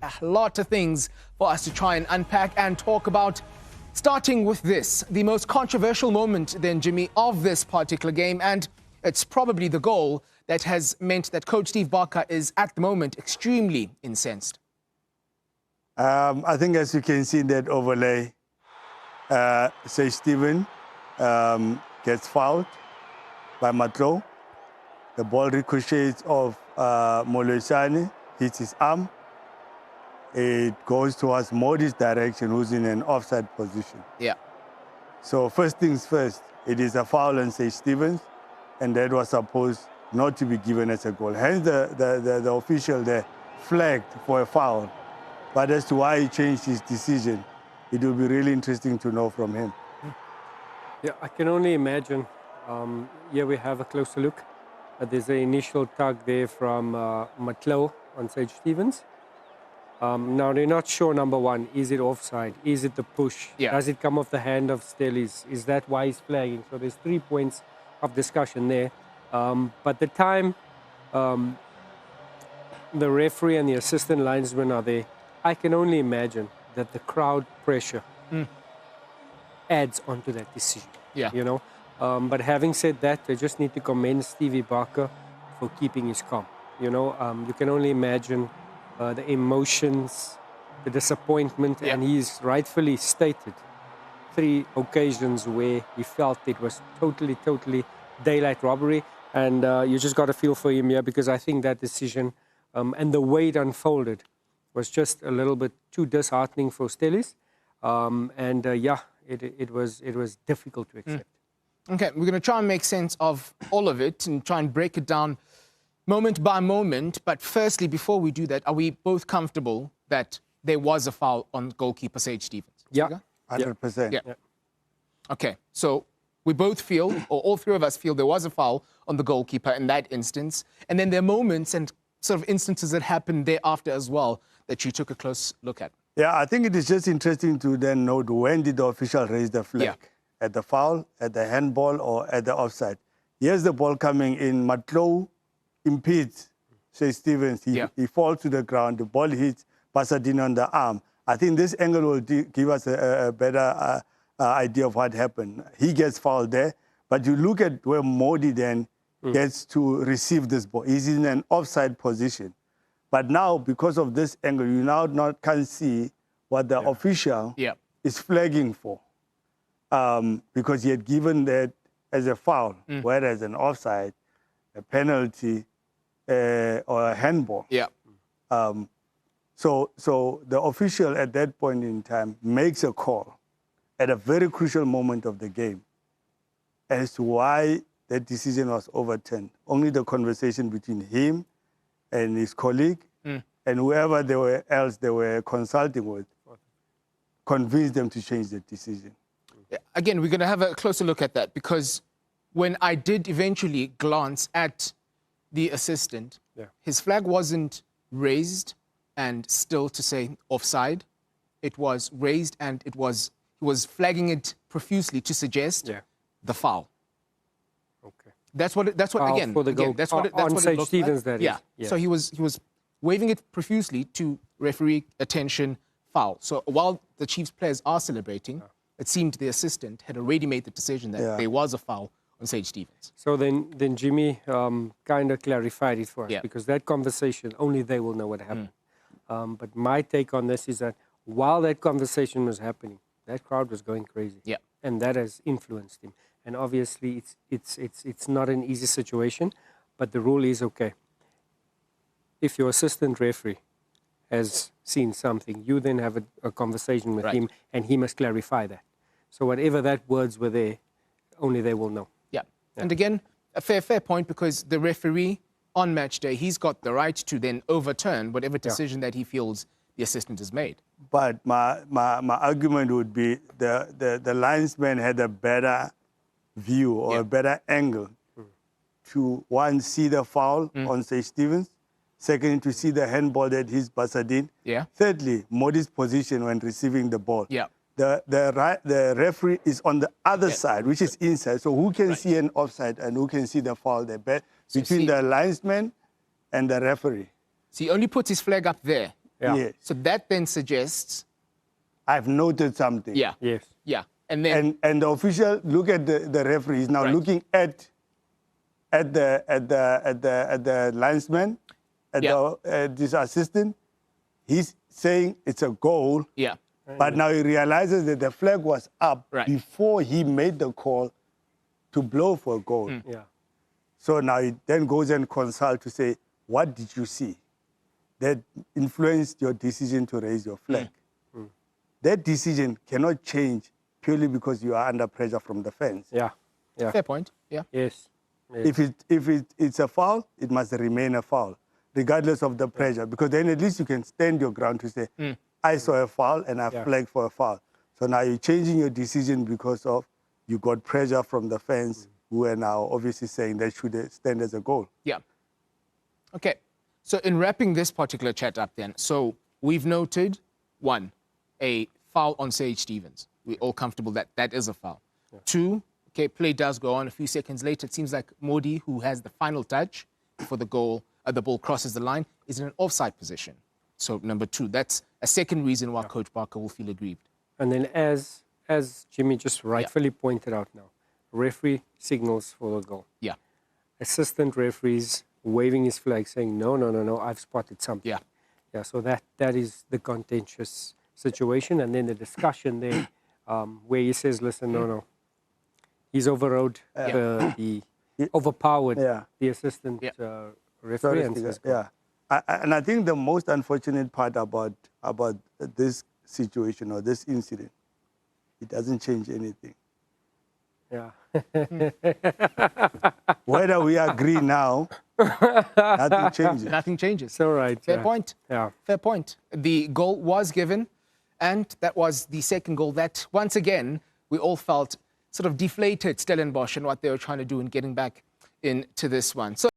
a lot of things for us to try and unpack and talk about. Starting with this, the most controversial moment then, Jimmy, of this particular game, and it's probably the goal that has meant that Coach Steve Barker is at the moment extremely incensed. I think as you can see in that overlay, say Steven gets fouled by Matlo. The ball ricochets off Molosane, hits his arm. It goes towards Mmodi's direction, who's in an offside position. Yeah. So first things first, it is a foul on Say Stevens, and that was supposed not to be given as a goal. Hence the official there flagged for a foul. But as to why he changed his decision, it will be really interesting to know from him. Yeah, I can only imagine. Here we have a closer look. There's an initial tug there from Matlo on Sage Stevens. Now, they're not sure, number one, is it offside? Is it the push? Yeah. Does it come off the hand of Stellis? Is that why he's flagging? So there's 3 points of discussion there. But the time the referee and the assistant linesman are there, I can only imagine that the crowd pressure adds onto that decision. Yeah. You know? But having said that, I just need to commend Stevie Barker for keeping his calm. You know, you can only imagine the emotions, the disappointment, and he's rightfully stated 3 occasions where he felt it was totally daylight robbery. And you just got to feel for him here, because I think that decision and the way it unfolded was just a little bit too disheartening for Stellis. It was difficult to accept. Okay, we're going to try and make sense of all of it and try and break it down moment by moment. But firstly, before we do that, are we both comfortable that there was a foul on goalkeeper Sage Stevens? Yeah. 100%. Yeah. Okay, so we both feel, or all 3 of us feel, there was a foul on the goalkeeper in that instance. And then there are moments and sort of instances that happened thereafter as well that you took a close look at. Yeah, I think it is just interesting to then note, when did the official raise the flag? Yeah. At the foul, at the handball, or at the offside? Here's the ball coming in. Matlo impedes Shay Stevens. He falls to the ground. The ball hits Pasadena on the arm. I think this angle will give us a better idea of what happened. He gets fouled there, but you look at where Mmodi then gets to receive this ball. He's in an offside position. But now, because of this angle, you now can't see what the official is flagging for. Because he had given that as a foul, whereas an offside, a penalty, or a handball. Yeah. So the official at that point in time makes a call at a very crucial moment of the game as to why that decision was overturned. Only the conversation between him and his colleague and whoever else they were consulting with convinced them to change the decision. Again, we're going to have a closer look at that, because when I did eventually glance at the assistant, his flag wasn't raised and still to say offside. It was raised and he was flagging it profusely to suggest the foul. Okay. That's what That's what it looked like. Yeah. So he was waving it profusely to referee attention, foul. So while the Chiefs players are celebrating, it seemed the assistant had already made the decision that there was a foul on Sage Stevens. So then Jimmy kind of clarified it for us, because that conversation, only they will know what happened. But my take on this is that while that conversation was happening, that crowd was going crazy. Yeah. And that has influenced him. And obviously it's not an easy situation, but the rule is, okay, if your assistant referee has seen something, you then have a conversation with him, and he must clarify that. So whatever that words were there, only they will know. Yeah. And again, a fair point, because the referee on match day, he's got the right to then overturn whatever decision that he feels the assistant has made. But my argument would be the linesman had a better view or a better angle to, one, see the foul on Sage Stevens, second, to see the handball that hits Pasadena. Yeah. Thirdly, Mmodi's position when receiving the ball. Yeah. The referee is on the other side, which is inside. So who can see an offside and who can see the foul there? Between the linesman and the referee. So he only puts his flag up there. Yeah. Yes. So that then suggests, I've noted something. yeah, Yes. yeah. And then, And the official, look at the referee, he's now Right. looking at the linesman, at this assistant. He's saying it's a goal, yeah, but now he realizes that the flag was up Right. before he made the call to blow for a goal. Yeah. So now he then goes and consults to say, what did you see that influenced your decision to raise your flag? That decision cannot change purely because you are under pressure from the fans. Yeah. Yeah. fair point. Yeah, Yes. Yes. If it's a foul, it must remain a foul, regardless of the pressure, because then at least you can stand your ground to say, I saw a foul and I flagged for a foul. So now you're changing your decision because of you got pressure from the fans who are now obviously saying that should stand as a goal. yeah. Okay. So in wrapping this particular chat up then, so we've noted, one, a foul on Sage Stevens. We're all comfortable that that is a foul. Yeah. Two, okay, play does go on. A few seconds later, it seems like Mmodi, who has the final touch before the ball crosses the line, is in an offside position. So number two, that's a second reason why Coach Barker will feel aggrieved. And then as Jimmy just rightfully pointed out now, referee signals for the goal. Yeah, Assistant referees waving his flag saying, no, I've spotted something. yeah, Yeah, so that is the contentious situation. And then the discussion there where he says, listen, no. He's overrode overpowered the assistant referee. And says, and I think the most unfortunate part about this situation or this incident, it doesn't change anything. Yeah. Whether we agree now, nothing changes. Nothing changes. So right. Fair point. Yeah. Fair point. The goal was given, and that was the second goal that, once again, we all felt sort of deflated Stellenbosch and what they were trying to do in getting back into this one. So